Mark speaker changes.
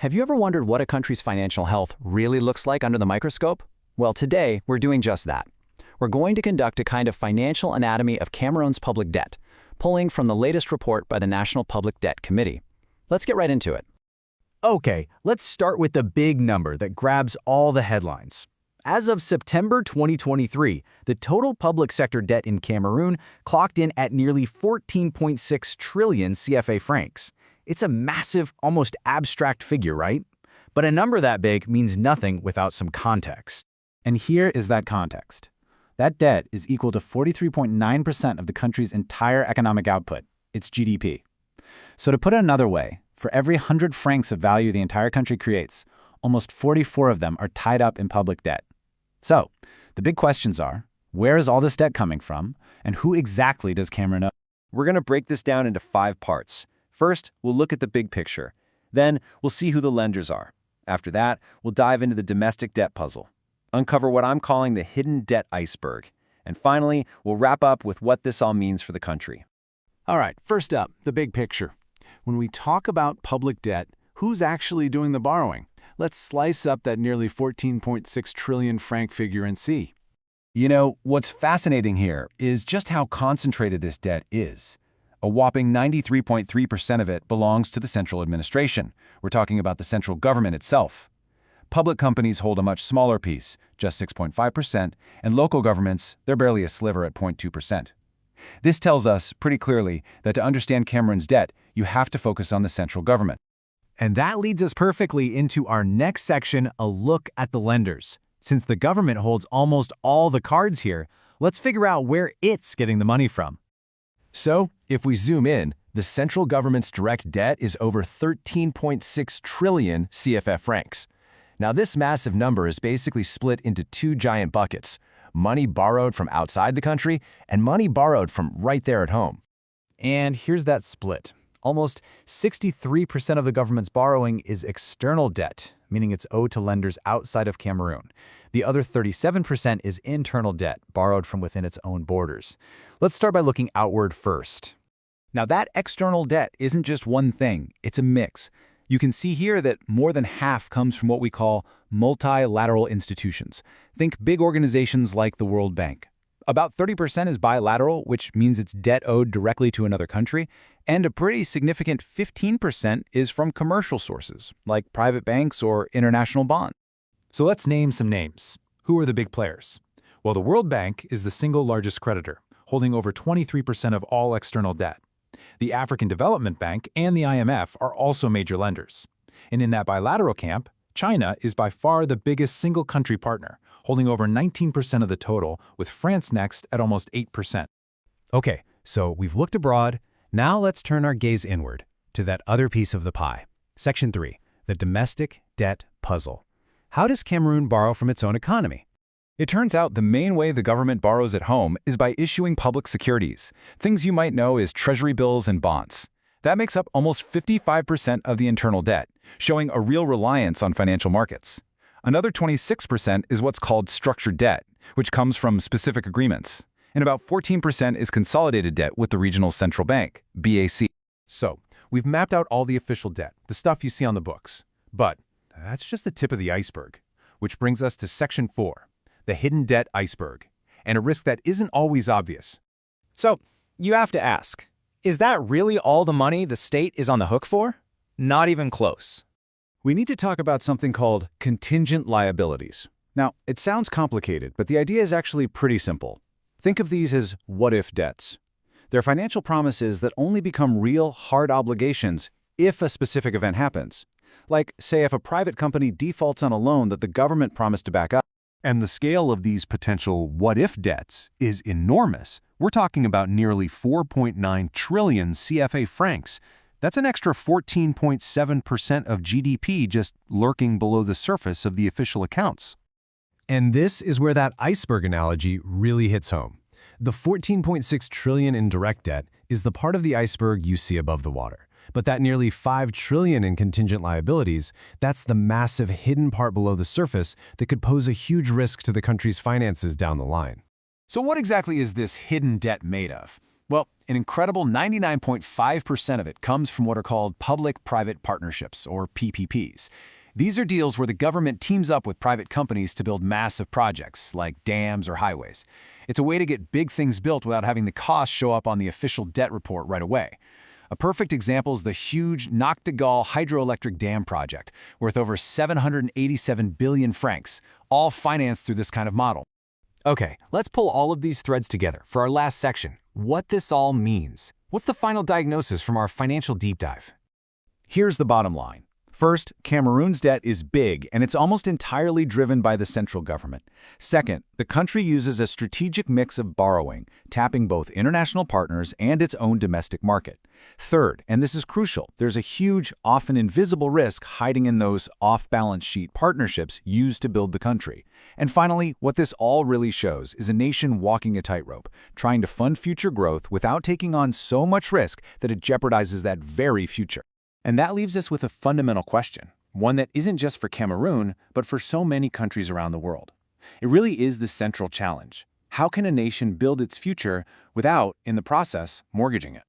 Speaker 1: Have you ever wondered what a country's financial health really looks like under the microscope? Well, today, we're doing just that. We're going to conduct a kind of financial anatomy of Cameroon's public debt, pulling from the latest report by the National Public Debt Committee. Let's get right into it.
Speaker 2: Okay, let's start with the big number that grabs all the headlines. As of September 2023, the total public sector debt in Cameroon clocked in at nearly 14.6 trillion CFA francs. It's a massive, almost abstract figure, right? But a number that big means nothing without some context.
Speaker 3: And here is that context. That debt is equal to 43.9% of the country's entire economic output, its GDP. So to put it another way, for every 100 francs of value the entire country creates, almost 44 of them are tied up in public debt. So, the big questions are, where is all this debt coming from, and who exactly does Cameroon owe?
Speaker 4: We're going to break this down into 5 parts. First, we'll look at the big picture. Then, we'll see who the lenders are. After that, we'll dive into the domestic debt puzzle, uncover what I'm calling the hidden debt iceberg. And finally, we'll wrap up with what this all means for the country.
Speaker 5: All right, first up, the big picture. When we talk about public debt, who's actually doing the borrowing? Let's slice up that nearly 14.6 trillion franc figure and see.
Speaker 6: You know, what's fascinating here is just how concentrated this debt is. A whopping 93.3% of it belongs to the central administration. We're talking about the central government itself. Public companies hold a much smaller piece, just 6.5%, and local governments, they're barely a sliver at 0.2%. This tells us pretty clearly that to understand Cameroon's debt, you have to focus on the central government.
Speaker 2: And that leads us perfectly into our next section, a look at the lenders. Since the government holds almost all the cards here, let's figure out where it's getting the money from.
Speaker 7: So, if we zoom in, the central government's direct debt is over 13.6 trillion CFF francs. Now, this massive number is basically split into 2 giant buckets: money borrowed from outside the country and money borrowed from right there at home.
Speaker 2: And here's that split. Almost 63% of the government's borrowing is external debt, meaning it's owed to lenders outside of Cameroon. The other 37% is internal debt, borrowed from within its own borders. Let's start by looking outward first.
Speaker 3: Now that external debt isn't just one thing, it's a mix. You can see here that more than half comes from what we call multilateral institutions. Think big organizations like the World Bank. About 30% is bilateral, which means it's debt owed directly to another country, and a pretty significant 15% is from commercial sources, like private banks or international bonds.
Speaker 5: So let's name some names. Who are the big players? Well, the World Bank is the single largest creditor, holding over 23% of all external debt. The African Development Bank and the IMF are also major lenders. And in that bilateral camp, China is by far the biggest single country partner, holding over 19% of the total, with France next at almost 8%.
Speaker 2: Okay, so we've looked abroad. Now let's turn our gaze inward to that other piece of the pie. Section 3, the domestic debt puzzle. How does Cameroon borrow from its own economy?
Speaker 6: It turns out the main way the government borrows at home is by issuing public securities, things you might know as treasury bills and bonds. That makes up almost 55% of the internal debt, showing a real reliance on financial markets. Another 26% is what's called structured debt, which comes from specific agreements. And about 14% is consolidated debt with the regional central bank, BAC.
Speaker 5: So, we've mapped out all the official debt, the stuff you see on the books. But that's just the tip of the iceberg, which brings us to Section 4, the hidden debt iceberg, and a risk that isn't always obvious.
Speaker 8: So, you have to ask, is that really all the money the state is on the hook for? Not even close.
Speaker 3: We need to talk about something called contingent liabilities. Now, it sounds complicated, but the idea is actually pretty simple. Think of these as what-if debts. They're financial promises that only become real, hard obligations if a specific event happens. Like, say, if a private company defaults on a loan that the government promised to back up.
Speaker 9: And the scale of these potential what-if debts is enormous. We're talking about nearly 4.9 trillion CFA francs. That's an extra 14.7% of GDP just lurking below the surface of the official accounts.
Speaker 2: And this is where that iceberg analogy really hits home. The 14.6 trillion in direct debt is the part of the iceberg you see above the water. But that nearly 5 trillion in contingent liabilities, that's the massive hidden part below the surface that could pose a huge risk to the country's finances down the line.
Speaker 5: So what exactly is this hidden debt made of?
Speaker 3: Well, an incredible 99.5% of it comes from what are called public-private partnerships, or PPPs. These are deals where the government teams up with private companies to build massive projects, like dams or highways. It's a way to get big things built without having the costs show up on the official debt report right away. A perfect example is the huge Noctegal hydroelectric dam project, worth over 787 billion francs, all financed through this kind of model.
Speaker 8: Okay, let's pull all of these threads together for our last section. What this all means. What's the final diagnosis from our financial deep dive?
Speaker 3: Here's the bottom line. First, Cameroon's debt is big, and it's almost entirely driven by the central government. Second, the country uses a strategic mix of borrowing, tapping both international partners and its own domestic market. Third, and this is crucial, there's a huge, often invisible risk hiding in those off-balance sheet partnerships used to build the country. And finally, what this all really shows is a nation walking a tightrope, trying to fund future growth without taking on so much risk that it jeopardizes that very future.
Speaker 4: And that leaves us with a fundamental question, one that isn't just for Cameroon, but for so many countries around the world. It really is the central challenge. How can a nation build its future without, in the process, mortgaging it?